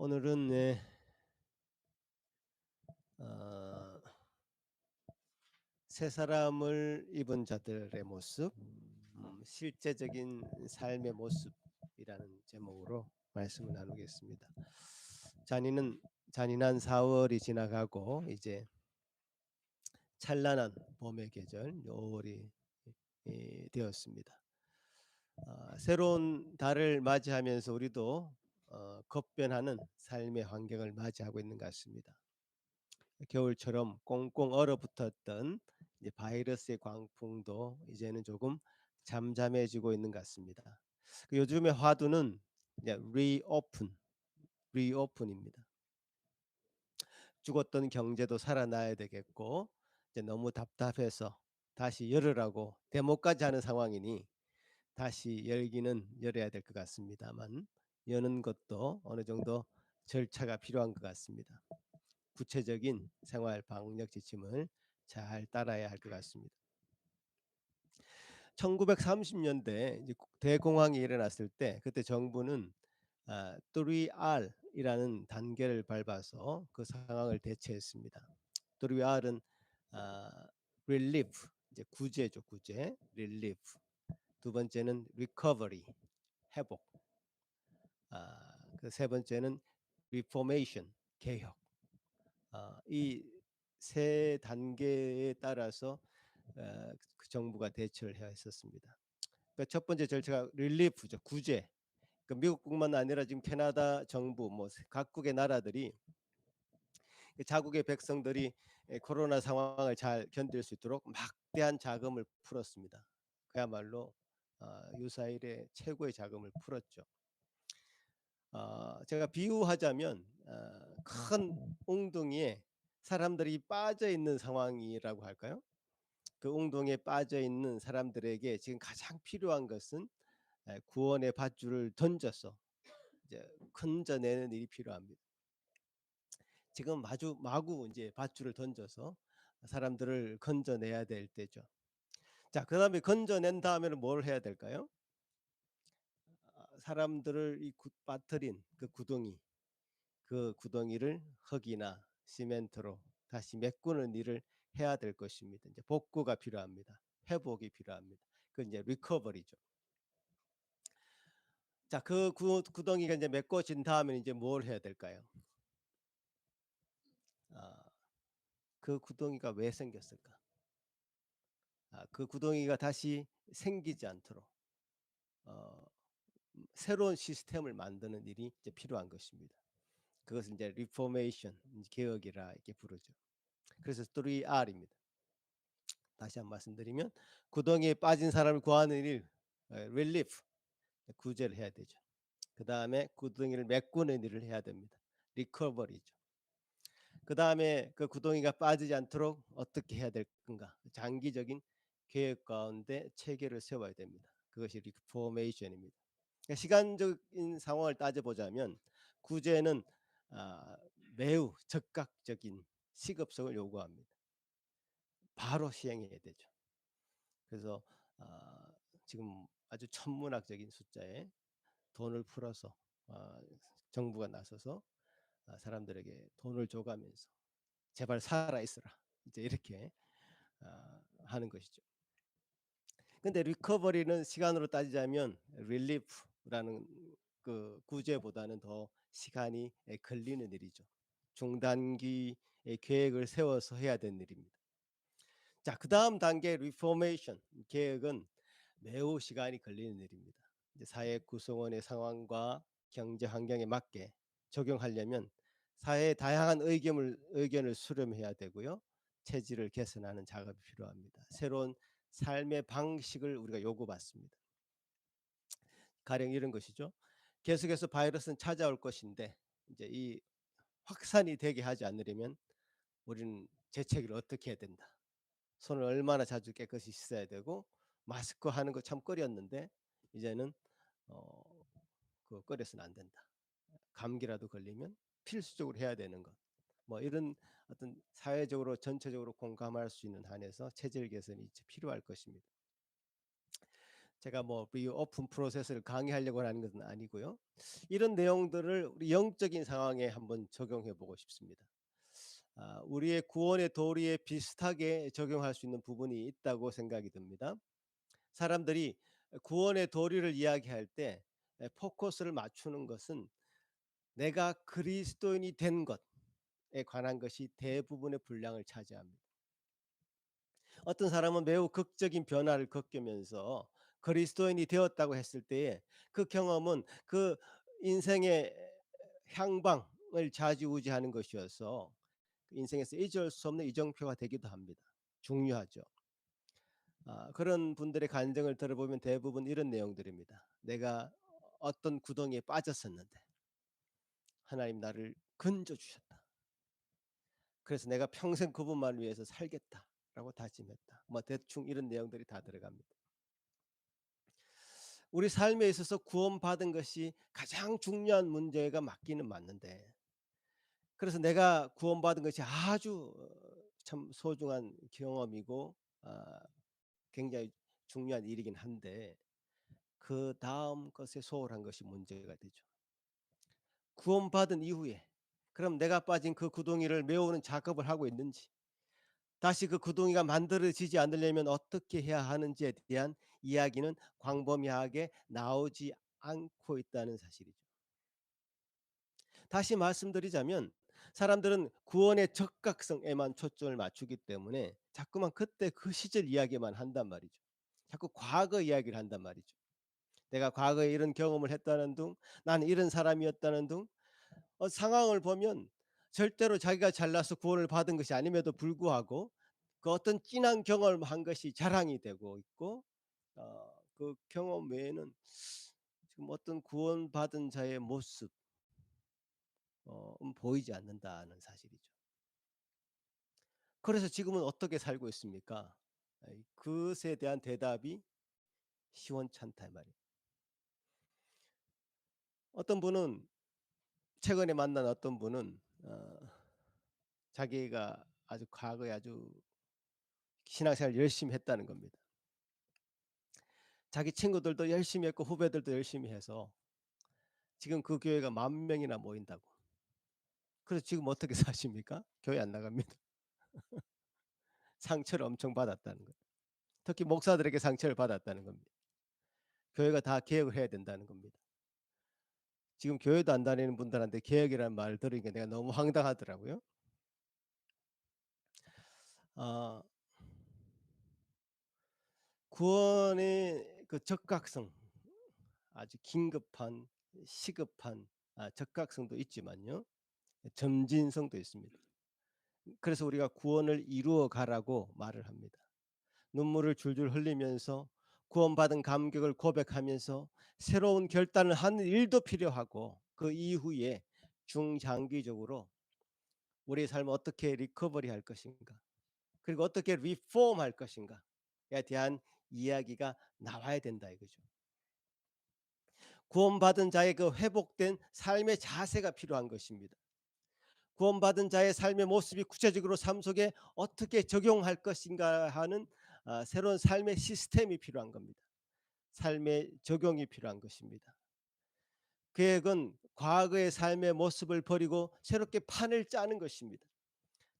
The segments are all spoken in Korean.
오늘은 어, 새 사람을 입은 자들의 모습, 실제적인 삶의 모습이라는 제목으로 말씀을 나누겠습니다. 잔인한 4월이 지나가고 이제 찬란한 봄의 계절 5월이 되었습니다. 새로운 달을 맞이하면서 우리도 급변하는 삶의 환경을 맞이하고 있는 것 같습니다. 겨울처럼 꽁꽁 얼어붙었던 이제 바이러스의 광풍도 이제는 조금 잠잠해지고 있는 것 같습니다. 요즘의 화두는 이제 리오픈입니다. 죽었던 경제도 살아나야 되겠고 이제 너무 답답해서 다시 열으라고 데모까지 하는 상황이니 다시 열기는 열어야 될 것 같습니다만 여는 것도 어느 정도 절차가 필요한 것 같습니다. 구체적인 생활 방역 지침을 잘 따라야 할 것 같습니다. 1930년대 이제 대공황이 일어났을 때 그때 정부는 3R이라는 단계를 밟아서 그 상황을 대처했습니다. 3R은 아, relief 이제 구제죠, 구제, relief. 두 번째는 recovery 회복. 그 세 번째는 reformation 개혁. 이 세 단계에 따라서 그 정부가 대처를 해야 했었습니다. 그러니까 첫 번째 절차가 릴리프죠. 구제. 그러니까 미국뿐만 아니라 지금 캐나다 정부 뭐 각국의 나라들이 자국의 백성들이 코로나 상황을 잘 견딜 수 있도록 막대한 자금을 풀었습니다. 그야말로 유사 일의 최고의 자금을 풀었죠. 제가 비유하자면 큰 웅덩이에 사람들이 빠져 있는 상황이라고 할까요? 그 웅덩이에 빠져 있는 사람들에게 지금 가장 필요한 것은 구원의 밧줄을 던져서 이제 건져내는 일이 필요합니다. 지금 마구 이제 밧줄을 던져서 사람들을 건져내야 될 때죠. 자, 그다음에 건져낸 다음에는 뭘 해야 될까요? 사람들을 빠뜨린 그 구덩이를 흙이나 시멘트로 다시 메꾸는 일을 해야 될 것입니다. 이제 복구가 필요합니다. 회복이 필요합니다. 그 이제 리커버리죠. 자, 그 구덩이가 이제 메꿔진 다음에 이제 뭘 해야 될까요? 아, 그 구덩이가 왜 생겼을까? 그 구덩이가 다시 생기지 않도록 어, 새로운 시스템을 만드는 일이 이제 필요한 것입니다. 그것을 이제 리포메이션, 개혁이라 이렇게 부르죠. 그래서 3R입니다. 다시 한번 말씀드리면 구덩이에 빠진 사람을 구하는 일, 릴리프, 구제를 해야 되죠. 그 다음에 구덩이를 메꾸는 일을 해야 됩니다. 리커버리죠. 그 다음에 그 구덩이가 빠지지 않도록 어떻게 해야 될 건가? 장기적인 계획 가운데 체계를 세워야 됩니다. 그것이 리포메이션입니다. 그러니까 시간적인 상황을 따져보자면 구제는 아, 매우 즉각적인 시급성을 요구합니다. 바로 시행해야 되죠. 그래서 아, 지금 아주 천문학적인 숫자에 돈을 풀어서 정부가 나서서 사람들에게 돈을 줘가면서 제발 살아 있어라 이제 이렇게 하는 것이죠. 근데 리커버리는 시간으로 따지자면 릴리프라는 그 구제보다는 더 시간이 걸리는 일이죠. 중단기의 계획을 세워서 해야 되는 일입니다. 자, 그다음 단계 리포메이션 계획은 매우 시간이 걸리는 일입니다. 이제 사회 구성원의 상황과 경제 환경에 맞게 적용하려면 사회의 다양한 의견을 수렴해야 되고요. 체질을 개선하는 작업이 필요합니다. 새로운 삶의 방식을 우리가 요구받습니다. 가령 이런 것이죠. 계속해서 바이러스는 찾아올 것인데 이제 이 확산이 되게 하지 않으려면 우리는 재채기를 어떻게 해야 된다. 손을 얼마나 자주 깨끗이 씻어야 되고 마스크 하는 거 참 꺼렸는데 이제는 어, 그거 꺼려서는 안 된다. 감기라도 걸리면 필수적으로 해야 되는 것. 뭐 이런 어떤 사회적으로 전체적으로 공감할 수 있는 한에서 체질 개선이 필요할 것입니다. 제가 뭐 리오픈 프로세스를 강의하려고 하는 것은 아니고요. 이런 내용들을 우리 영적인 상황에 한번 적용해 보고 싶습니다. 우리의 구원의 도리에 비슷하게 적용할 수 있는 부분이 있다고 생각이 듭니다. 사람들이 구원의 도리를 이야기할 때 포커스를 맞추는 것은 내가 그리스도인이 된 것에 관한 것이 대부분의 분량을 차지합니다. 어떤 사람은 매우 극적인 변화를 겪으면서 그리스도인이 되었다고 했을 때에 그 경험은 그 인생의 향방을 좌지우지하는 것이어서 그 인생에서 잊을 수 없는 이정표가 되기도 합니다. 중요하죠. 그런 분들의 간증을 들어보면 대부분 이런 내용들입니다. 내가 어떤 구덩이에 빠졌었는데 하나님 나를 건져 주셨다. 그래서 내가 평생 그분만을 위해서 살겠다라고 다짐했다. 뭐 대충 이런 내용들이 다 들어갑니다. 우리 삶에 있어서 구원받은 것이 가장 중요한 문제가 맞기는 맞는데, 그래서 내가 구원받은 것이 아주 참 소중한 경험이고 굉장히 중요한 일이긴 한데 그다음 것에 소홀한 것이 문제가 되죠. 구원받은 이후에 그럼 내가 빠진 그 구덩이를 메우는 작업을 하고 있는지, 다시 그 구덩이가 만들어지지 않으려면 어떻게 해야 하는지에 대한 이야기는 광범위하게 나오지 않고 있다는 사실이죠. 다시 말씀드리자면 사람들은 구원의 적각성에만 초점을 맞추기 때문에 자꾸만 그때 그 시절 이야기만 한단 말이죠. 자꾸 과거 이야기를 한단 말이죠. 내가 과거에 이런 경험을 했다는 둥, 나는 이런 사람이었다는 둥, 상황을 보면 절대로 자기가 잘나서 구원을 받은 것이 아님에도 불구하고 그 어떤 진한 경험을 한 것이 자랑이 되고 있고, 그 경험 외에는 지금 어떤 구원받은 자의 모습 보이지 않는다는 사실이죠. 그래서 지금은 어떻게 살고 있습니까? 그것에 대한 대답이 시원찮다 이 말이에요. 어떤 분은 최근에 만난 어떤 분은 자기가 아주 과거에 아주 신앙생활 열심히 했다는 겁니다. 자기 친구들도 열심히 했고 후배들도 열심히 해서 지금 그 교회가 10,000명이나 모인다고. 그래서 지금 어떻게 사십니까? 교회 안 나갑니다. 상처를 엄청 받았다는 거예요. 특히 목사들에게 상처를 받았다는 겁니다. 교회가 다 개혁을 해야 된다는 겁니다. 지금 교회도 안 다니는 분들한테 개혁이라는 말을 들으니까 내가 너무 황당하더라고요. 아 구원의 그 적각성, 아주 긴급한 시급한 적각성도 있지만요. 점진성도 있습니다. 그래서 우리가 구원을 이루어 가라고 말을 합니다. 눈물을 줄줄 흘리면서 구원받은 감격을 고백하면서 새로운 결단을 하는 일도 필요하고, 그 이후에 중장기적으로 우리의 삶을 어떻게 리커버리 할 것인가, 그리고 어떻게 리폼 할 것인가에 대한 이야기가 나와야 된다 이거죠. 구원받은 자의 그 회복된 삶의 자세가 필요한 것입니다. 구원받은 자의 삶의 모습이 구체적으로 삶 속에 어떻게 적용할 것인가 하는 새로운 삶의 시스템이 필요한 겁니다. 삶의 적용이 필요한 것입니다. 계획은 과거의 삶의 모습을 버리고 새롭게 판을 짜는 것입니다.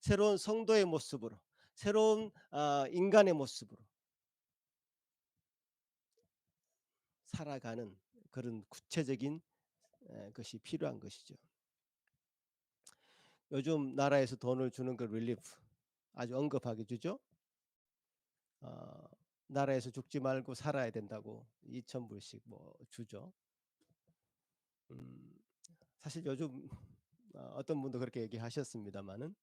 새로운 성도의 모습으로, 새로운 인간의 모습으로 살아가는 그런 구체적인 것이 필요한 것이죠. 요즘 나라에서 돈을 주는 그 릴리프 아주 언급하게 주죠. 어, 나라에서 죽지 말고 살아야 된다고 2,000불씩 뭐 주죠. 음, 사실 요즘 어떤 분도 그렇게 얘기하셨습니다마는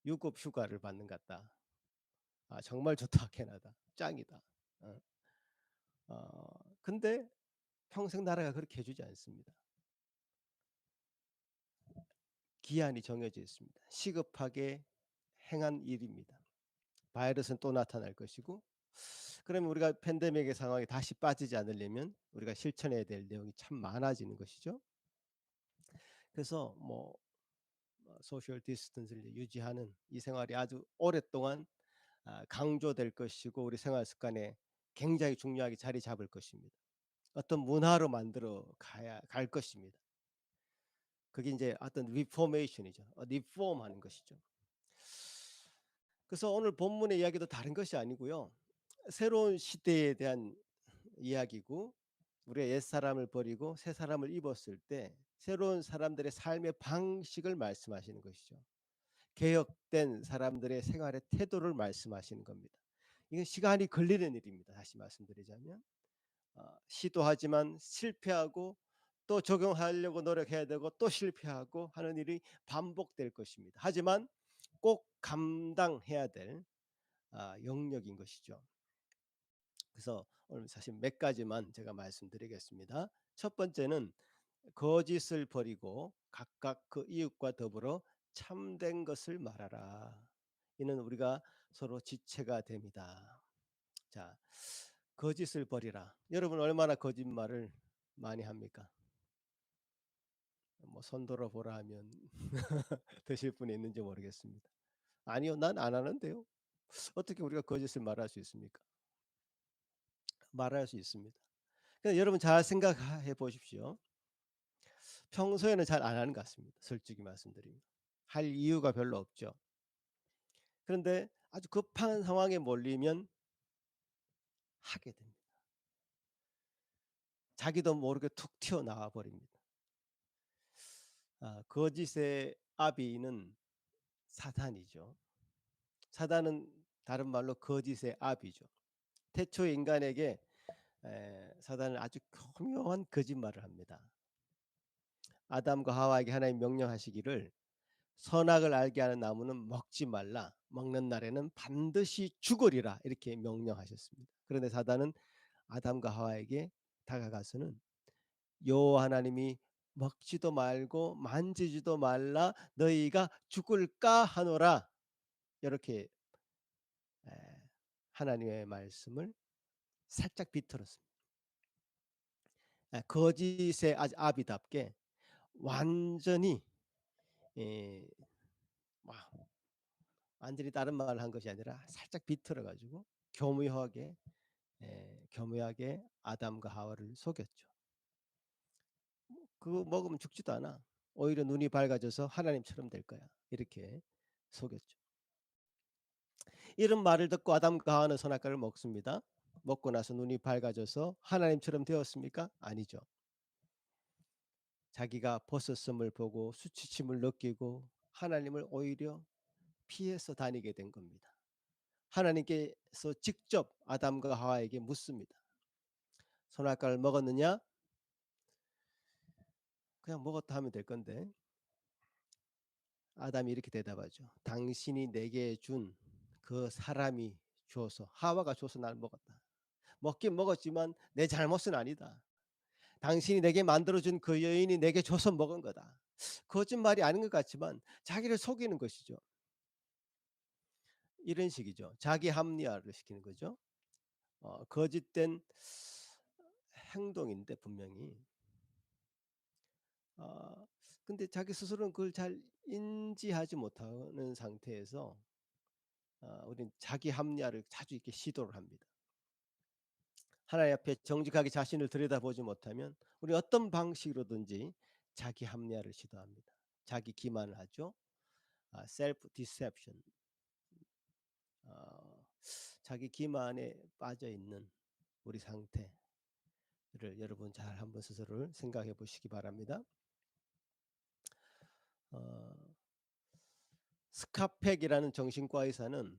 유급 휴가를 받는 것 같다. 정말 좋다 캐나다. 짱이다. 어. 근데 평생 나라가 그렇게 해 주지 않습니다. 기한이 정해져 있습니다. 시급하게 행한 일입니다. 바이러스는 또 나타날 것이고, 그러면 우리가 팬데믹의 상황에 다시 빠지지 않으려면 우리가 실천해야 될 내용이 참 많아지는 것이죠. 그래서 뭐 소셜 디스턴스를 유지하는 이 생활이 아주 오랫동안 강조될 것이고 우리 생활 습관에 굉장히 중요하게 자리 잡을 것입니다. 어떤 문화로 만들어 가야 갈 것입니다. 그게 인제 어떤 리포메이션이죠. 리폼하는 것이죠. 그래서 오늘 본문의 이야기도 다른 것이 아니고요. 새로운 시대에 대한 이야기고 우리가 옛사람을 버리고 새 사람을 입었을 때 새로운 사람들의 삶의 방식을 말씀하시는 것이죠. 개혁된 사람들의 생활의 태도를 말씀하시는 겁니다. 이건 시간이 걸리는 일입니다. 다시 말씀드리자면. 시도하지만 실패하고 또 적용하려고 노력해야 되고 또 실패하고 하는 일이 반복될 것입니다. 하지만 꼭 감당해야 될 영역인 것이죠. 그래서 오늘 사실 몇 가지만 제가 말씀드리겠습니다. 첫 번째는 거짓을 버리고 각각 그 이웃과 더불어 참된 것을 말하라. 이는 우리가 서로 지체가 됩니다. 자, 거짓을 버리라. 여러분 얼마나 거짓말을 많이 합니까? 뭐 손 들어 보라 하면 드실 분이 있는지 모르겠습니다. 아니요, 난 안 하는데요. 어떻게 우리가 거짓을 말할 수 있습니까? 말할 수 있습니다. 그러니까 여러분 잘 생각해 보십시오. 평소에는 잘 안 하는 것 같습니다. 솔직히 말씀드리면. 할 이유가 별로 없죠. 그런데 아주 급한 상황에 몰리면 하게 됩니다. 자기도 모르게 툭 튀어나와 버립니다. 거짓의 아비는 사탄이죠. 사단은 다른 말로 거짓의 아비죠. 태초 인간에게 사단은 아주 교묘한 거짓말을 합니다. 아담과 하와에게 하나님 명령하시기를 선악을 알게 하는 나무는 먹지 말라. 먹는 날에는 반드시 죽으리라. 이렇게 명령하셨습니다. 그런데 사단은 아담과 하와에게 다가가서는 여호와 하나님이 먹지도 말고 만지지도 말라 너희가 죽을까 하노라. 이렇게 에, 하나님의 말씀을 살짝 비틀었습니다. 거짓의 아비답게 완전히 에, 막 완전히 다른 말을 한 것이 아니라 살짝 비틀어 가지고 교묘하게 교묘하게 아담과 하와를 속였죠. 그거 먹으면 죽지도 않아. 오히려 눈이 밝아져서 하나님처럼 될 거야. 이렇게 속였죠. 이런 말을 듣고 아담과 하와는 선악과를 먹습니다. 먹고 나서 눈이 밝아져서 하나님처럼 되었습니까? 아니죠. 자기가 벗었음을 보고 수치심을 느끼고 하나님을 오히려 피해서 다니게 된 겁니다. 하나님께서 직접 아담과 하와에게 묻습니다. 선악과를 먹었느냐? 그냥 먹었다 하면 될 건데 아담이 이렇게 대답하죠. 당신이 내게 준 그 사람이 줘서 하와가 줘서 날 먹었다. 먹긴 먹었지만 내 잘못은 아니다. 당신이 내게 만들어 준 그 여인이 내게 줘서 먹은 거다. 거짓말이 아닌 것 같지만 자기를 속이는 것이죠. 이런 식이죠. 자기 합리화를 시키는 거죠. 거짓된 행동인데 분명히. 아 근데 자기 스스로는 그걸 잘 인지하지 못하는 상태에서 우리는 자기 합리화를 자주 이렇게 시도를 합니다. 하나님 앞에 정직하게 자신을 들여다보지 못하면 우리 어떤 방식으로든지 자기 합리화를 시도합니다. 자기 기만을 하죠. 셀프 디셉션. 어 자기 기만에 빠져 있는 우리 상태를 여러분 잘 한번 스스로를 생각해 보시기 바랍니다. 어 스카펙이라는 정신과 의사는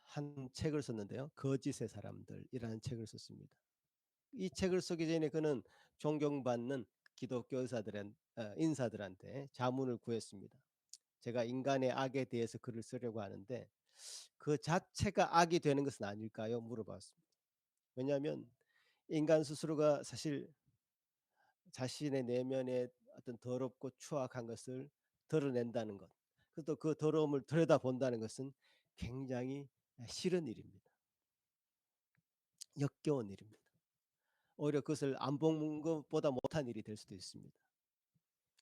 한 책을 썼는데요. 거짓의 사람들이라는 책을 썼습니다. 이 책을 쓰기 전에 그는 존경받는 기독교 인사들한테 자문을 구했습니다. 제가 인간의 악에 대해서 글을 쓰려고 하는데 그 자체가 악이 되는 것은 아닐까요? 물어봤습니다. 왜냐하면 인간 스스로가 사실 자신의 내면에 어떤 더럽고 추악한 것을 드러낸다는 것, 또 그 더러움을 들여다본다는 것은 굉장히 싫은 일입니다. 역겨운 일입니다. 오히려 그것을 안 본 것보다 못한 일이 될 수도 있습니다.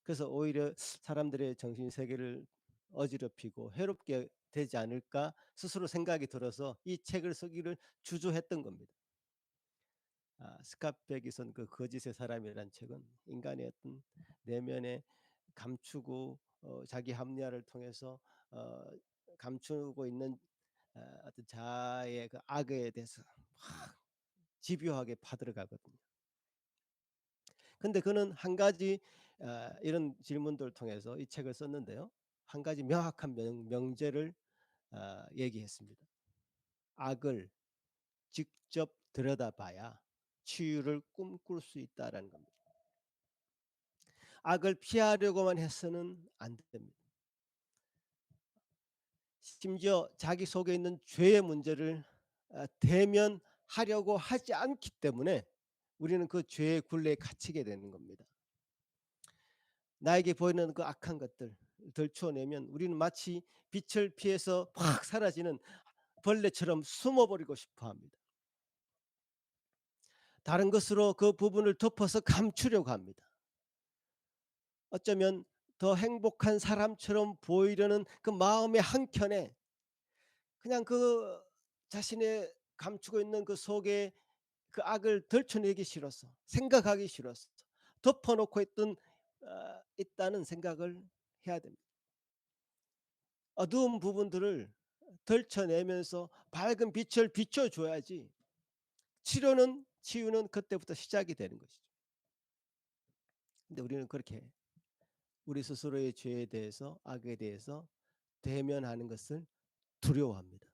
그래서 오히려 사람들의 정신 세계를 어지럽히고 해롭게 되지 않을까 스스로 생각이 들어서 이 책을 쓰기를 주저했던 겁니다. 스캇백이 쓴 그 거짓의 사람이라는 책은 인간의 어떤 내면에 감추고 자기 합리화를 통해서 어 감추고 있는 어떤 자아의 그 악에 대해서 막 집요하게 파들어가거든요. 근데 그는 한 가지 이런 질문들을 통해서 이 책을 썼는데요. 한 가지 명확한 명제를 얘기했습니다. "악을 직접 들여다봐야 치유를 꿈꿀 수 있다."라는 겁니다. 악을 피하려고만 해서는 안 됩니다. 심지어 자기 속에 있는 죄의 문제를 대면하려고 하지 않기 때문에 우리는 그 죄의 굴레에 갇히게 되는 겁니다. 나에게 보이는 그 악한 것들 덜추어내면 우리는 마치 빛을 피해서 확 사라지는 벌레처럼 숨어버리고 싶어 합니다. 다른 것으로 그 부분을 덮어서 감추려고 합니다. 어쩌면 더 행복한 사람처럼 보이려는 그 마음의 한켠에 그냥 그 자신의 감추고 있는 그 속에 그 악을 들춰내기 싫어서 생각하기 싫어서 덮어 놓고 있다는 생각을 해야 됩니다. 어두운 부분들을 들춰내면서 밝은 빛을 비춰 줘야지 치유는 그때부터 시작이 되는 것이죠. 근데 우리는 그렇게 우리 스스로의 죄에 대해서 악에 대해서 대면하는 것을 두려워합니다.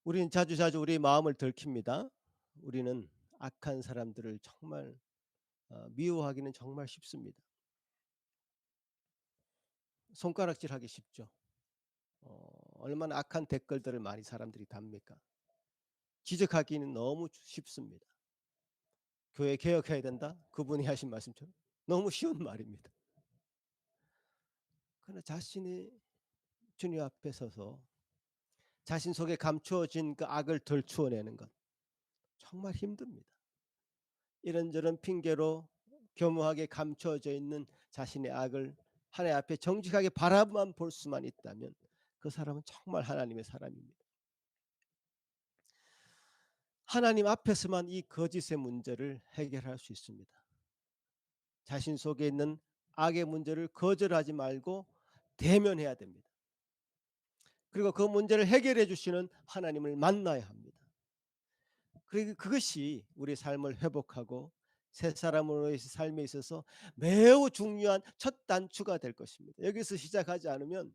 우리는 자주자주 우리의 마음을 들킵니다. 우리는 악한 사람들을 정말 미워하기는 정말 쉽습니다. 손가락질하기 쉽죠. 얼마나 악한 댓글들을 많이 사람들이 답니까? 지적하기는 너무 쉽습니다. "교회 개혁해야 된다." 그분이 하신 말씀처럼 너무 쉬운 말입니다. 그러나 자신이 주님 앞에 서서 자신 속에 감추어진 그 악을 들추어내는 것 정말 힘듭니다. 이런저런 핑계로 교묘하게 감추어져 있는 자신의 악을 하나님 앞에 정직하게 바라만 볼 수만 있다면 그 사람은 정말 하나님의 사람입니다. 하나님 앞에서만 이 거짓의 문제를 해결할 수 있습니다. 자신 속에 있는 악의 문제를 거절하지 말고 대면해야 됩니다. 그리고 그 문제를 해결해 주시는 하나님을 만나야 합니다. 그리고 그것이 우리 삶을 회복하고 새 사람으로의 삶에 있어서 매우 중요한 첫 단추가 될 것입니다. 여기서 시작하지 않으면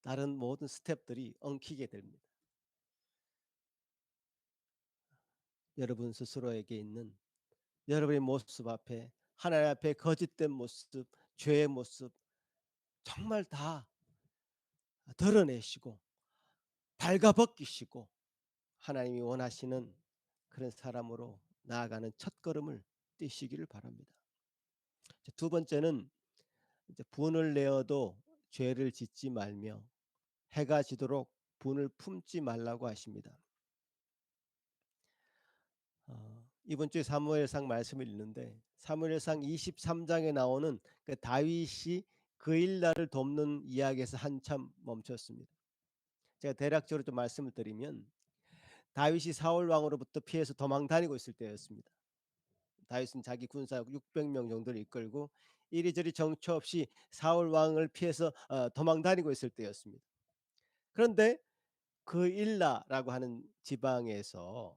다른 모든 스텝들이 엉키게 됩니다. 여러분 스스로에게 있는 여러분의 모습 앞에 하나님 앞에 거짓된 모습, 죄의 모습 정말 다 드러내시고 발가벗기시고 하나님이 원하시는 그런 사람으로 나아가는 첫걸음을 떼시기를 바랍니다. 두 번째는 이제 분을 내어도 죄를 짓지 말며 해가 지도록 분을 품지 말라고 하십니다. 이번 주에 사무엘상 말씀을 읽는데 사무엘상 23장에 나오는 그 다윗이 그 일날을 돕는 이야기에서 한참 멈췄습니다. 제가 대략적으로 좀 말씀을 드리면 다윗이 사울 왕으로부터 피해서 도망 다니고 있을 때였습니다. 다윗은 자기 군사 600명 정도를 이끌고 이리저리 정처 없이 사울 왕을 피해서 도망 다니고 있을 때였습니다. 그런데 그 일라라고 하는 지방에서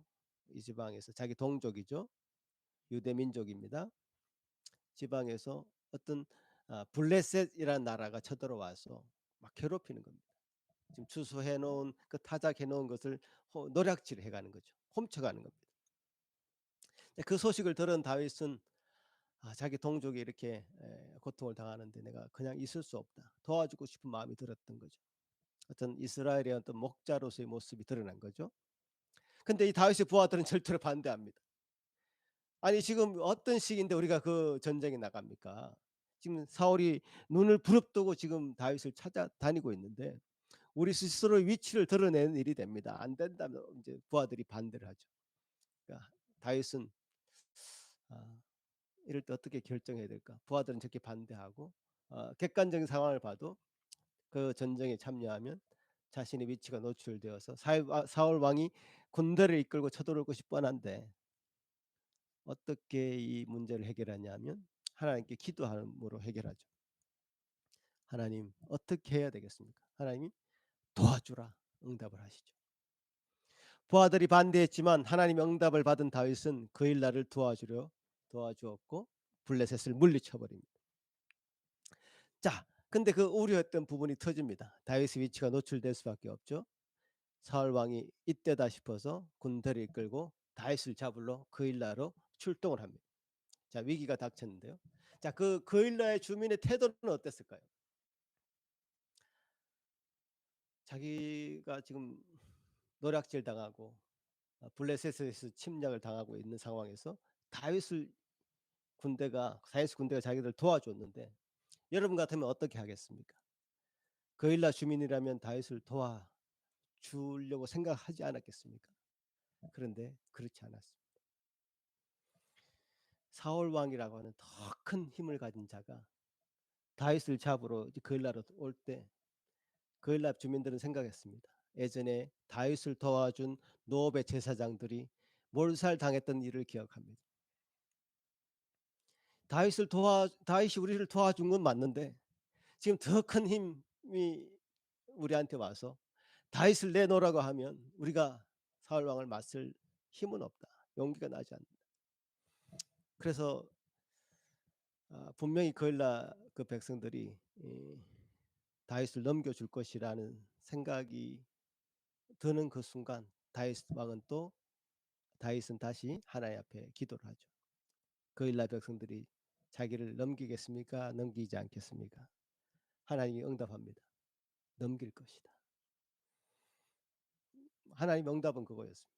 이 지방에서 자기 동족이죠. 유대 민족입니다. 지방에서 어떤 블레셋이라는 나라가 쳐들어와서 막 괴롭히는 겁니다. 지금 추수해 놓은 그 타작해 놓은 것을 노략질해 가는 거죠. 훔쳐가는 겁니다. 그 소식을 들은 다윗은 자기 동족이 이렇게 고통을 당하는데 내가 그냥 있을 수 없다. 도와주고 싶은 마음이 들었던 거죠. 어떤 이스라엘의 어떤 목자로서의 모습이 드러난 거죠. 근데 이 다윗의 부하들은 절대로 반대합니다. 아니 지금 어떤 시기인데 우리가 그 전쟁에 나갑니까? 지금 사울이 눈을 부릅뜨고 지금 다윗을 찾아다니고 있는데 우리 스스로의 위치를 드러내는 일이 됩니다. 안 된다면 이제 부하들이 반대를 하죠. 그러니까 다윗은 아 이럴 때 어떻게 결정해야 될까? 부하들은 저렇게 반대하고 객관적인 상황을 봐도 그 전쟁에 참여하면 자신의 위치가 노출되어서 사울 왕이 군대를 이끌고 쳐들어올 것이 뻔한데 어떻게 이 문제를 해결하냐면 하나님께 기도함으로 해결하죠. 하나님 어떻게 해야 되겠습니까? 하나님이 도와주라 응답을 하시죠. 부하들이 반대했지만 하나님의 응답을 받은 다윗은 그일라를 도와주었고 블레셋을 물리쳐 버립니다. 자, 근데 그 우려했던 부분이 터집니다. 다윗의 위치가 노출될 수밖에 없죠. 사울 왕이 이때다 싶어서 군대를 이끌고 다윗을 잡으러 그일라로 출동을 합니다. 자, 위기가 닥쳤는데요. 자, 그 그일라의 주민의 태도는 어땠을까요? 자기가 지금 노략질 당하고 블레셋에서 침략을 당하고 있는 상황에서 다윗을 다윗 군대가 자기들을 도와줬는데 여러분 같으면 어떻게 하겠습니까? 그일라 주민이라면 다윗을 도와주려고 생각하지 않았겠습니까? 그런데 그렇지 않았습니다. 사울 왕이라고 하는 더 큰 힘을 가진 자가 다윗을 잡으러 이제 그일라로 올 때 그일라 주민들은 생각했습니다. 예전에 다윗을 도와준 노업의 제사장들이 몰살당했던 일을 기억합니다. 다윗이 우리를 도와준 건 맞는데 지금 더 큰 힘이 우리한테 와서 다윗을 내놓으라고 하면 우리가 사울 왕을 맞설 힘은 없다. 용기가 나지 않는다. 그래서 분명히 그일라 그 백성들이 이 다윗을 넘겨줄 것이라는 생각이 드는 그 순간 다윗은 다시 하나님 앞에 기도를 하죠. 그일라 백성들이 자기를 넘기겠습니까? 넘기지 않겠습니까? 하나님이 응답합니다. 넘길 것이다. 하나님의 응답은 그거였습니다.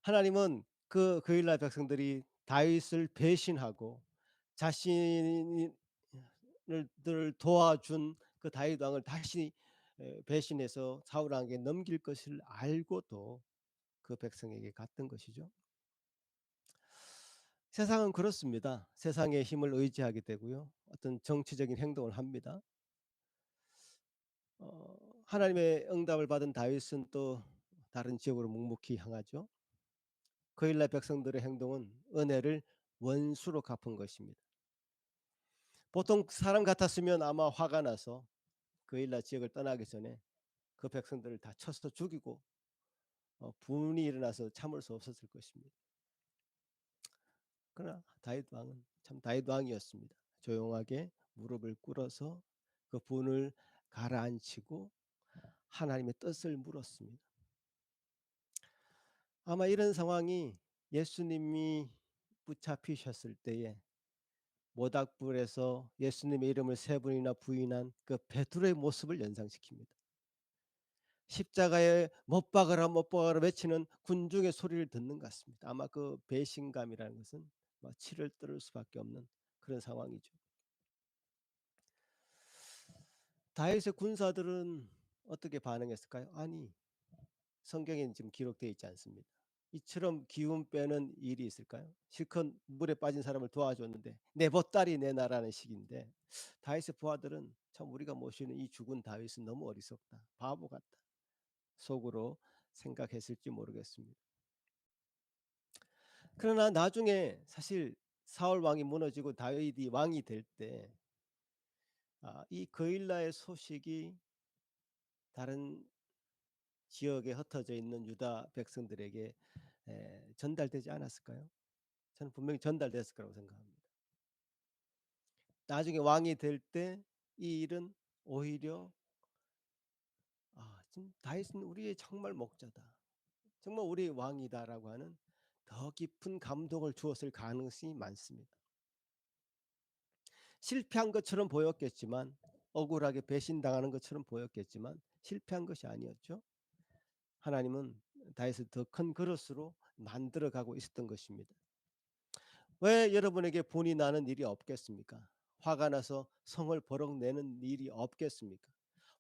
하나님은 그 그일라 백성들이 다윗을 배신하고 자신을 들 도와준 그 다윗 왕을 다시 배신해서 사울 왕에게 넘길 것을 알고도 그 백성에게 갔던 것이죠. 세상은 그렇습니다. 세상의 힘을 의지하게 되고요. 어떤 정치적인 행동을 합니다. 하나님의 응답을 받은 다윗은 또 다른 지역으로 묵묵히 향하죠. 그일라 백성들의 행동은 은혜를 원수로 갚은 것입니다. 보통 사람 같았으면 아마 화가 나서 그일라 지역을 떠나기 전에 그 백성들을 다 쳐서 죽이고 분이 일어나서 참을 수 없었을 것입니다. 그러나 다윗 왕은 참 다윗 왕이었습니다. 조용하게 무릎을 꿇어서 그 분을 가라앉히고 하나님의 뜻을 물었습니다. 아마 이런 상황이 예수님이 붙잡히셨을 때에 모닥불에서 예수님의 이름을 세 번이나 부인한 그 베드로의 모습을 연상시킵니다. 십자가에 못 박아라 못 박아라 외치는 군중의 소리를 듣는 것 같습니다. 아마 그 배신감이라는 것은 치를 떨을 수밖에 없는 그런 상황이죠. 다윗의 군사들은 어떻게 반응했을까요? 아니, 성경에는 지금 기록되어 있지 않습니다. 이처럼 기운 빼는 일이 있을까요? 실컷 물에 빠진 사람을 도와줬는데 내 보따리 내놔라는 식인데 다윗의 부하들은 참 우리가 모시는 이 죽은 다윗은 너무 어리석다. 바보 같다. 속으로 생각했을지 모르겠습니다. 그러나 나중에 사실 사울 왕이 무너지고 다윗이 왕이 될 때 이 그일라의 소식이 다른 지역에 흩어져 있는 유다 백성들에게 전달되지 않았을까요? 저는 분명히 전달됐을 거라고 생각합니다. 나중에 왕이 될 때 이 일은 오히려 지금 다윗은 우리의 정말 목자다. 정말 우리의 왕이다라고 하는 더 깊은 감동을 주었을 가능성이 많습니다. 실패한 것처럼 보였겠지만 억울하게 배신당하는 것처럼 보였겠지만 실패한 것이 아니었죠. 하나님은 다윗을 더 큰 그릇으로 만들어 가고 있었던 것입니다. 왜 여러분에게 분이 나는 일이 없겠습니까? 화가 나서 성을 버럭 내는 일이 없겠습니까?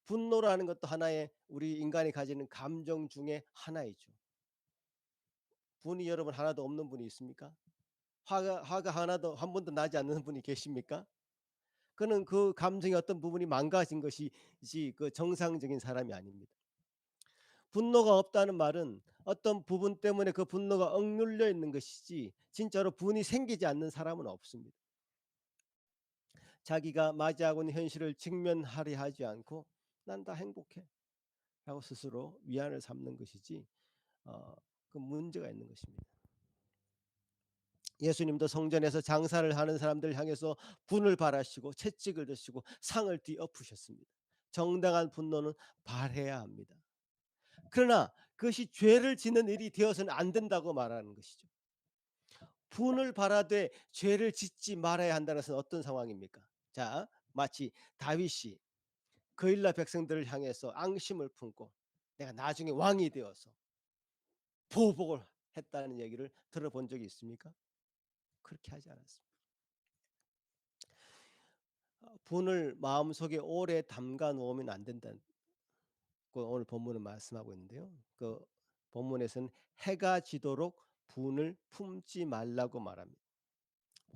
분노라는 것도 하나의 우리 인간이 가지는 감정 중에 하나이죠. 분이 여러분 하나도 없는 분이 있습니까? 화가 하나도 한 번도 나지 않는 분이 계십니까? 그는 그 감정의 어떤 부분이 망가진 것이지 그 정상적인 사람이 아닙니다. 분노가 없다는 말은 어떤 부분 때문에 그 분노가 억눌려 있는 것이지 진짜로 분이 생기지 않는 사람은 없습니다. 자기가 맞이하고 있는 현실을 직면하려 하지 않고 '난 다 행복해.'라고 스스로 위안을 삼는 것이지 어 그 문제가 있는 것입니다. 예수님도 성전에서 장사를 하는 사람들을 향해서 분을 발하시고 채찍을 드시고 상을 뒤엎으셨습니다. 정당한 분노는 발해야 합니다. 그러나 그것이 죄를 짓는 일이 되어서는 안 된다고 말하는 것이죠. 분을 발하되 죄를 짓지 말아야 한다는 것은 어떤 상황입니까? 자, 마치 다윗이 그일라 백성들을 향해서 앙심을 품고 내가 나중에 왕이 되어서 보복을 했다는 얘기를 들어본 적이 있습니까? 그렇게 하지 않았습니다. 분을 마음속에 오래 담가 놓으면 안 된다고 오늘 본문은 말씀하고 있는데요. 그 본문에서는 해가 지도록 분을 품지 말라고 말합니다.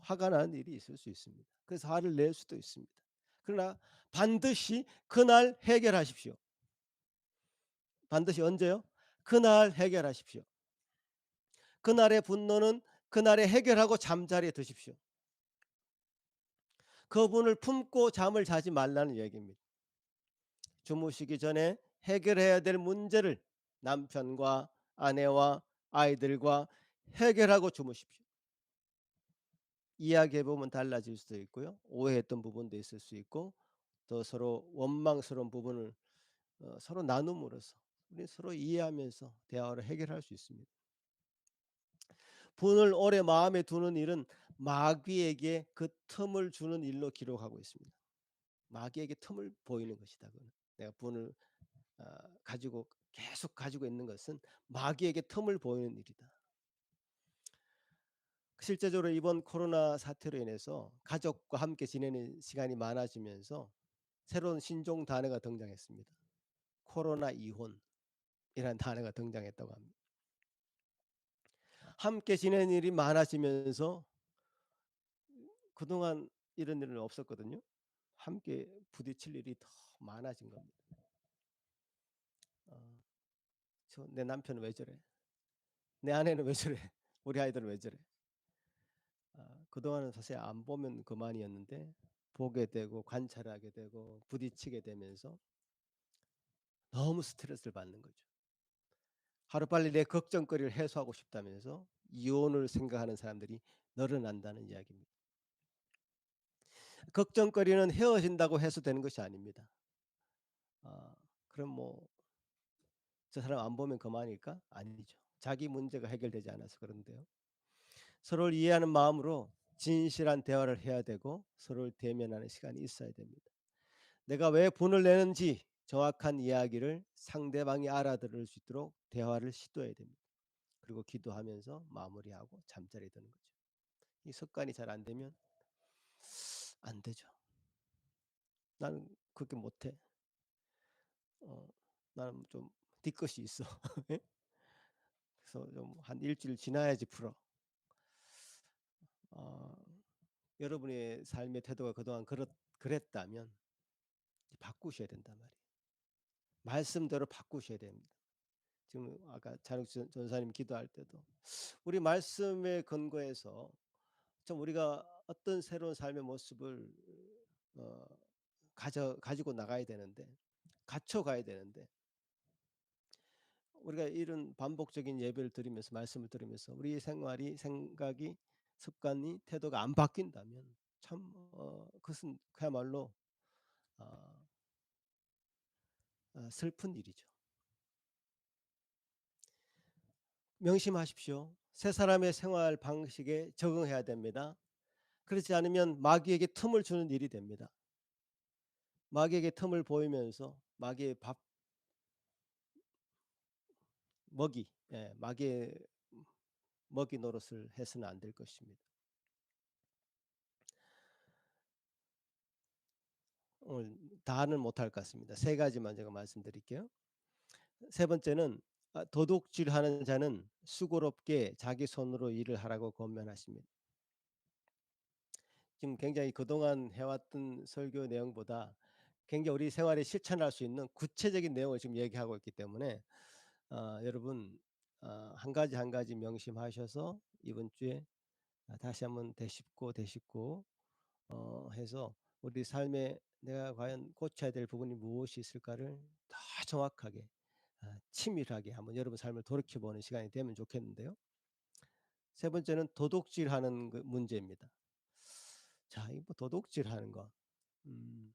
화가 나는 일이 있을 수 있습니다. 그래서 화를 낼 수도 있습니다. 그러나 반드시 그날 해결하십시오. 반드시 언제요? 그날 해결하십시오. 그날의 분노는 그날에 해결하고 잠자리에 드십시오. 그분을 품고 잠을 자지 말라는 얘기입니다. 주무시기 전에 해결해야 될 문제를 남편과 아내와 아이들과 해결하고 주무십시오. 이야기해 보면 달라질 수도 있고요. 오해했던 부분도 있을 수 있고 또 서로 원망스러운 부분을 서로 나눔으로써 우리 서로 이해하면서 대화를 해결할 수 있습니다. 분을 오래 마음에 두는 일은 마귀에게 그 틈을 주는 일로 기록하고 있습니다. 마귀에게 틈을 보이는 것이다. 그거는. 내가 분을 가지고 계속 가지고 있는 것은 마귀에게 틈을 보이는 일이다. 실제적으로 이번 코로나 사태로 인해서 가족과 함께 지내는 시간이 많아지면서 새로운 신종 단어가 등장했습니다. 코로나 이혼이라는 단어가 등장했다고 합니다. 함께 지내는 일이 많아지면서 그동안 이런 일은 없었거든요. 함께 부딪힐 일이 더 많아진 겁니다. 어, 내 남편은 왜 저래? 내 아내는 왜 저래? 우리 아이들은 왜 저래? 그동안은 사실 안 보면 그만이었는데 보게 되고 관찰하게 되고 부딪히게 되면서 너무 스트레스를 받는 거죠. 하루빨리 내 걱정거리를 해소하고 싶다면서 이혼을 생각하는 사람들이 늘어난다는 이야기입니다. 걱정거리는 헤어진다고 해소되는 것이 아닙니다. 아, 그럼 뭐 저 사람 안 보면 그만일까? 아니죠. 자기 문제가 해결되지 않아서 그런데요. 서로를 이해하는 마음으로 진실한 대화를 해야 되고 서로를 대면하는 시간이 있어야 됩니다. 내가 왜 분을 내는지 정확한 이야기를 상대방이 알아들을 수 있도록 대화를 시도해야 됩니다. 그리고 기도하면서 마무리하고 잠자리에 드는 거죠. 이 습관이 잘 안 되면 안 되죠. 나는 그렇게 못해. 어, 나는 좀 뒤끝이 있어. 예? 그래서 좀 한 일주일 지나야지 풀어. 어, 여러분의 삶의 태도가 그동안 그랬다면 바꾸셔야 된단 말이에요. 말씀대로 바꾸셔야 됩니다. 지금 아까 잔욱 전사님 기도할 때도 우리 말씀에 근거해서 좀 우리가 어떤 새로운 삶의 모습을 어, 가지고 나가야 되는데 갖춰 가야 되는데 우리가 이런 반복적인 예배를 드리면서 말씀을 들으면서 우리 생활이 생각이 습관이 태도가 안 바뀐다면 참 그것은 그야말로 어, 슬픈 일이죠. 명심하십시오. 새 사람의 생활 방식에 적응해야 됩니다. 그렇지 않으면 마귀에게 틈을 주는 일이 됩니다. 마귀에게 틈을 보이면서 마귀의 밥 먹이, 예, 마귀의 먹이 노릇을 해서는 안 될 것입니다. 오늘 다는 못할 것 같습니다. 세 가지만 제가 말씀드릴게요. 세 번째는 도둑질하는 자는 수고롭게 자기 손으로 일을 하라고 권면하십니다. 지금 굉장히 그동안 해왔던 설교 내용보다 굉장히 우리 생활에 실천할 수 있는 구체적인 내용을 지금 얘기하고 있기 때문에 여러분, 한 가지 한 가지 명심하셔서 이번 주에 다시 한번 되짚고, 되짚고 해서 우리 삶에 내가 과연 고쳐야 될 부분이 무엇이 있을까를 더 정확하게 치밀하게 한번 여러분 삶을 돌이켜 보는 시간이 되면 좋겠는데요. 세 번째는 도둑질하는 그 문제입니다. 자, 이 뭐 도둑질하는 거. 음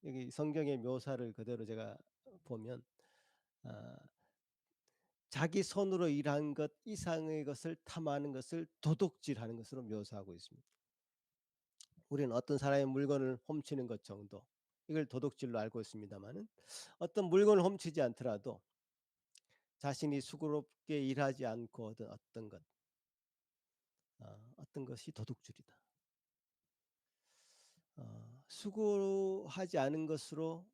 여기 성경의 묘사를 그대로 제가 보면 아 자기 손으로 일한 것 이상의 것을 탐하는 것을 도둑질하는 것으로 묘사하고 있습니다. 우리는 어떤 사람의 물건을 훔치는 것 정도, 이걸 도둑질로 알고 있습니다마는, 어떤 물건을 훔치지 않더라도 자신이 수고롭게 일하지 않고 얻은 어떤 것, 어떤 것이 도둑질이다. 수고하지 않은 것으로,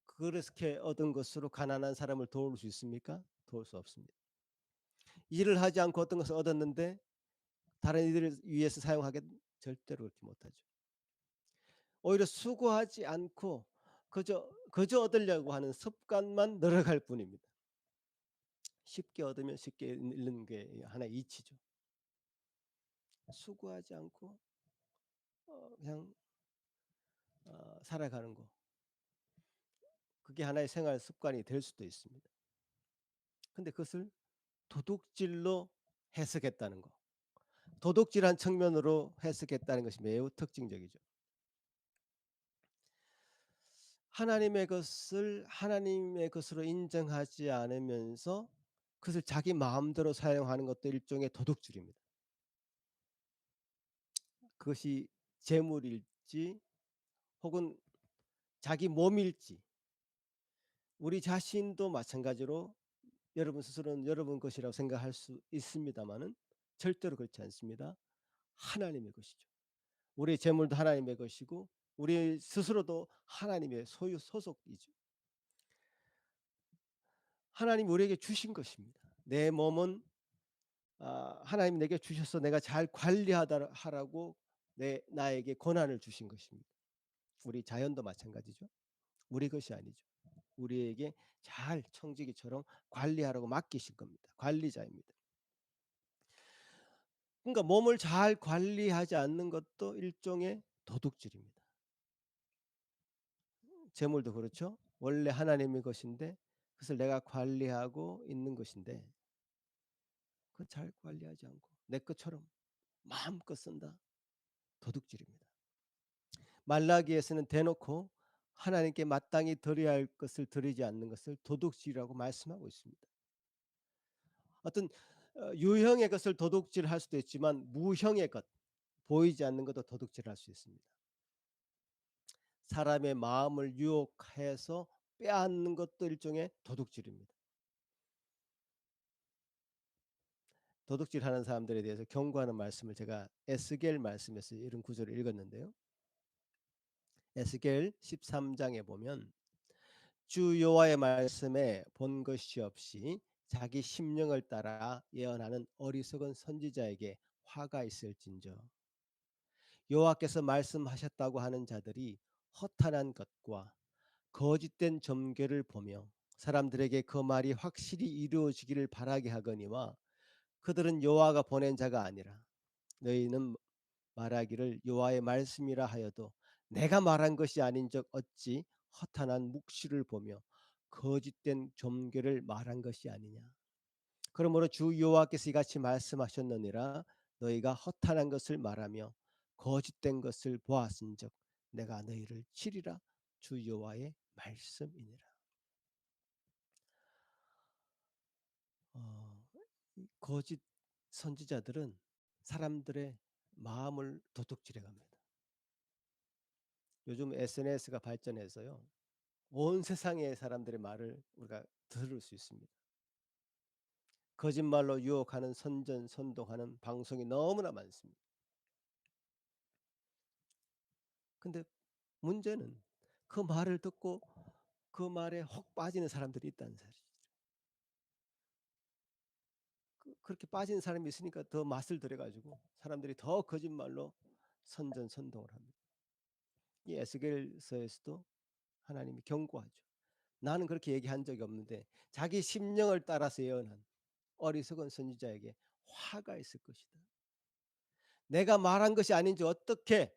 그렇게 얻은 것으로 가난한 사람을 도울 수 있습니까? 도울 수 없습니다. 일을 하지 않고 어떤 것을 얻었는데 다른 이들을 위해서 사용하게, 절대로 그렇게 못하죠. 오히려 수고하지 않고 그저 얻으려고 하는 습관만 늘어갈 뿐입니다. 쉽게 얻으면 쉽게 잃는 게 하나의 이치죠. 수고하지 않고 그냥 살아가는 거, 그게 하나의 생활 습관이 될 수도 있습니다. 근데 그것을 도둑질로 해석했다는 거, 도둑질한 측면으로 해석했다는 것이 매우 특징적이죠. 하나님의 것을 하나님의 것으로 인정하지 않으면서 그것을 자기 마음대로 사용하는 것도 일종의 도둑질입니다. 그것이 재물일지 혹은 자기 몸일지, 우리 자신도 마찬가지로 여러분 스스로는 여러분 것이라고 생각할 수 있습니다마는 절대로 그렇지 않습니다. 하나님의 것이죠. 우리의 재물도 하나님의 것이고 우리 스스로도 하나님의 소유 소속이죠. 하나님이 우리에게 주신 것입니다. 내 몸은 하나님이 내게 주셔서 내가 잘 관리하다 하라고 나에게 권한을 주신 것입니다. 우리 자연도 마찬가지죠. 우리 것이 아니죠. 우리에게 잘 청지기처럼 관리하라고 맡기신 겁니다. 관리자입니다. 그러니까 몸을 잘 관리하지 않는 것도 일종의 도둑질입니다. 재물도 그렇죠. 원래 하나님의 것인데 그것을 내가 관리하고 있는 것인데 그걸 잘 관리하지 않고 내 것처럼 마음껏 쓴다. 도둑질입니다. 말라기에서는 대놓고 하나님께 마땅히 드려야 할 것을 드리지 않는 것을 도둑질이라고 말씀하고 있습니다. 어떤 유형의 것을 도둑질할 수도 있지만 무형의 것, 보이지 않는 것도 도둑질할 수 있습니다. 사람의 마음을 유혹해서 빼앗는 것도 일종의 도둑질입니다. 도둑질하는 사람들에 대해서 경고하는 말씀을 제가 에스겔 말씀에서 이런 구절을 읽었는데요. 에스겔 13장에 보면 주 여호와의 말씀에 본 것이 없이 자기 심령을 따라 예언하는 어리석은 선지자에게 화가 있을진저, 여호와께서 말씀하셨다고 하는 자들이 허탄한 것과 거짓된 점괘를 보며 사람들에게 그 말이 확실히 이루어지기를 바라게 하거니와 그들은 여호와가 보낸 자가 아니라 너희는 말하기를 여호와의 말씀이라 하여도 내가 말한 것이 아닌적 어찌 허탄한 묵시를 보며 거짓된 점괘를 말한 것이 아니냐. 그러므로 주 여호와께서 이같이 말씀하셨느니라. 너희가 허탄한 것을 말하며 거짓된 것을 보았은즉 내가 너희를 치리라. 주 여호와의 말씀이니라. 어, 이 거짓 선지자들은 사람들의 마음을 도둑질해 갑니다. 요즘 SNS가 발전해서요, 온 세상의 사람들의 말을 우리가 들을 수 있습니다. 거짓말로 유혹하는 선전선동하는 방송이 너무나 많습니다. 근데 문제는 그 말을 듣고 그 말에 혹 빠지는 사람들이 있다는 사실이죠. 그렇게 빠지는 사람이 있으니까 더 맛을 들여 가지고 사람들이 더 거짓말로 선전선동을 합니다. 이 에스겔서에서도 하나님이 경고하죠. 나는 그렇게 얘기한 적이 없는데 자기 심령을 따라서 예언한 어리석은 선지자에게 화가 있을 것이다. 내가 말한 것이 아닌지 어떻게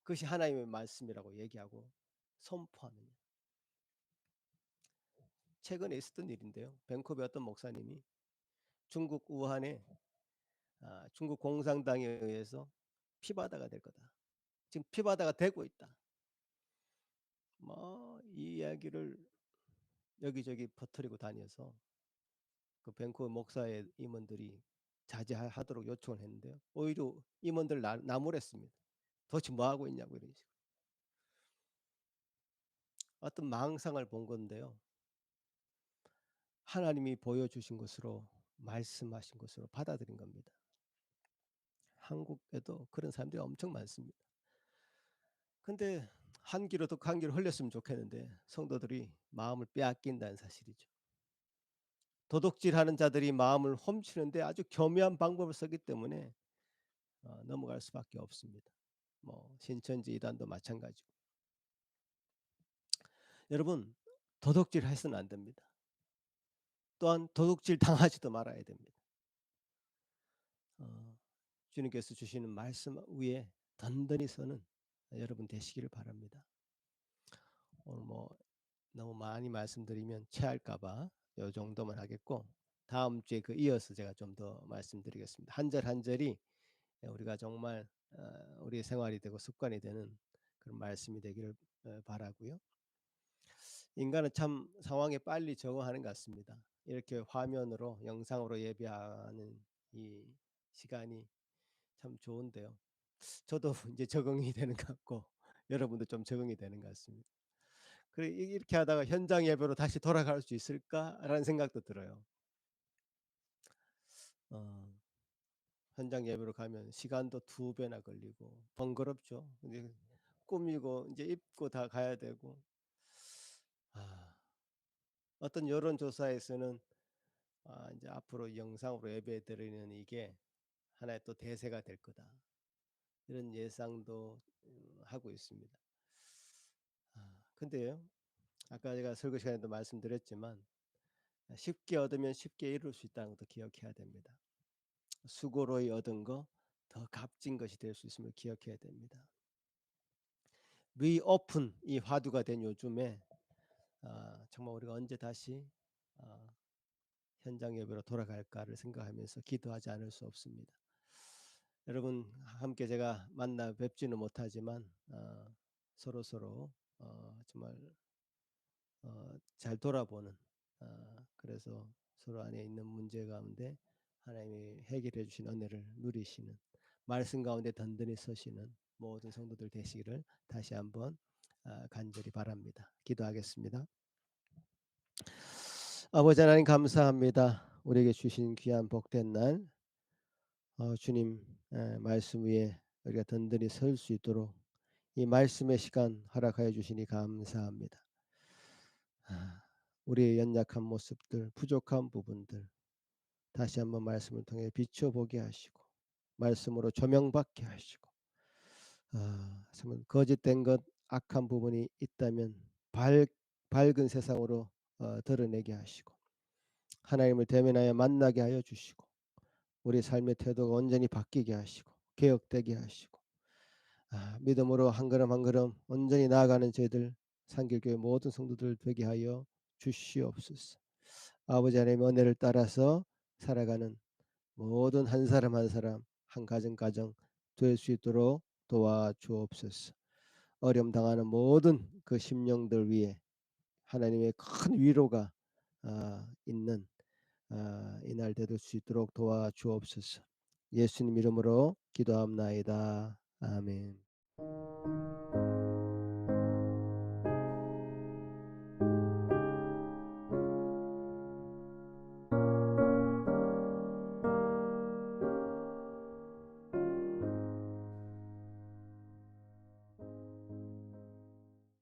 그것이 하나님의 말씀이라고 얘기하고 선포하느냐. 최근에 있었던 일인데요. 밴쿠버의 어떤 목사님이 중국 우한에 중국 공산당에 의해서 피바다가 될 거다. 지금 피바다가 되고 있다. 뭐 이 이야기를 여기저기 퍼뜨리고 다녀서 그 밴쿠버 목사의 임원들이 자제하도록 요청을 했는데요. 오히려 임원들 나무랬습니다. 도대체 뭐 하고 있냐고 이런 식으로. 어떤 망상을 본 건데요. 하나님이 보여주신 것으로 말씀하신 것으로 받아들인 겁니다. 한국에도 그런 사람들이 엄청 많습니다. 근데 한 귀로 듣고 한 귀로 흘렸으면 좋겠는데 성도들이 마음을 빼앗긴다는 사실이죠. 도둑질하는 자들이 마음을 훔치는데 아주 교묘한 방법을 쓰기 때문에 넘어갈 수밖에 없습니다. 뭐 신천지 이단도 마찬가지고. 여러분 도둑질 해서는 안 됩니다. 또한 도둑질 당하지도 말아야 됩니다. 어, 주님께서 주시는 말씀 위에 든든히 서는 여러분 되시기를 바랍니다. 오늘 뭐 너무 많이 말씀드리면 체할까봐 요 정도만 하겠고 다음 주에 그 이어서 제가 좀 더 말씀드리겠습니다. 한 절 한 절이 우리가 정말 우리의 생활이 되고 습관이 되는 그런 말씀이 되기를 바라고요. 인간은 참 상황에 빨리 적응하는 것 같습니다. 이렇게 화면으로 영상으로 예배하는 이 시간이 참 좋은데요. 저도 이제 적응이 되는 것 같고 여러분도 좀 적응이 되는 것 같습니다. 그래 이렇게 하다가 '현장 예배로 다시 돌아갈 수 있을까?'라는 생각도 들어요. 어 현장 예배로 가면 시간도 두 배나 걸리고 번거롭죠. 이제 꾸미고 이제 입고 다 가야 되고. 아 어떤 여론조사에서는 인제 '앞으로 영상으로 예배드리는 이게 하나의 또 대세가 될 거다.' 이런 예상도 하고 있습니다. 근데요. 아까 제가 설교 시간에도 말씀드렸지만 쉽게 얻으면 쉽게 이룰 수 있다는 것도 기억해야 됩니다. 수고로이 얻은 거 더 값진 것이 될 수 있음을 기억해야 됩니다. 리오픈 이 화두가 된 요즘에 정말 우리가 언제 다시 어 현장 예배로 돌아갈까를 생각하면서 기도하지 않을 수 없습니다. 여러분 함께 제가 만나 뵙지는 못하지만 서로서로 정말 잘 돌아보는 그래서 서로 안에 있는 문제 가운데 하나님이 해결해 주신 은혜를 누리시는 말씀 가운데 든든히 서시는 모든 성도들 되시기를 다시 한번 간절히 바랍니다. 기도하겠습니다. 아버지 하나님 감사합니다. 우리에게 주신 귀한 복된 날 주님 말씀 위에 우리가 든든히 설 수 있도록 이 말씀의 시간 허락하여 주시니 감사합니다. 아, 우리의 연약한 모습들, 부족한 부분들 다시 한번 말씀을 통해 비춰보게 하시고 말씀으로 조명받게 하시고 정말 거짓된 것, 악한 부분이 있다면 밝은 세상으로 드러내게 하시고 하나님을 대면하여 만나게 하여 주시고 우리 삶의 태도가 온전히 바뀌게 하시고 개혁되게 하시고 믿음으로 한 걸음 한 걸음 온전히 나아가는 저희들 산길교회 모든 성도들 되게 하여 주시옵소서. 아버지 하나님의 은혜를 따라서 살아가는 모든 한 사람 한 사람 한 가정 가정 될 수 있도록 도와주옵소서. 어려움 당하는 모든 그 심령들 위에 하나님의 큰 위로가 있는 이날 되될 수 있도록 도와주옵소서. 예수님 이름으로 기도합나이다. 아멘.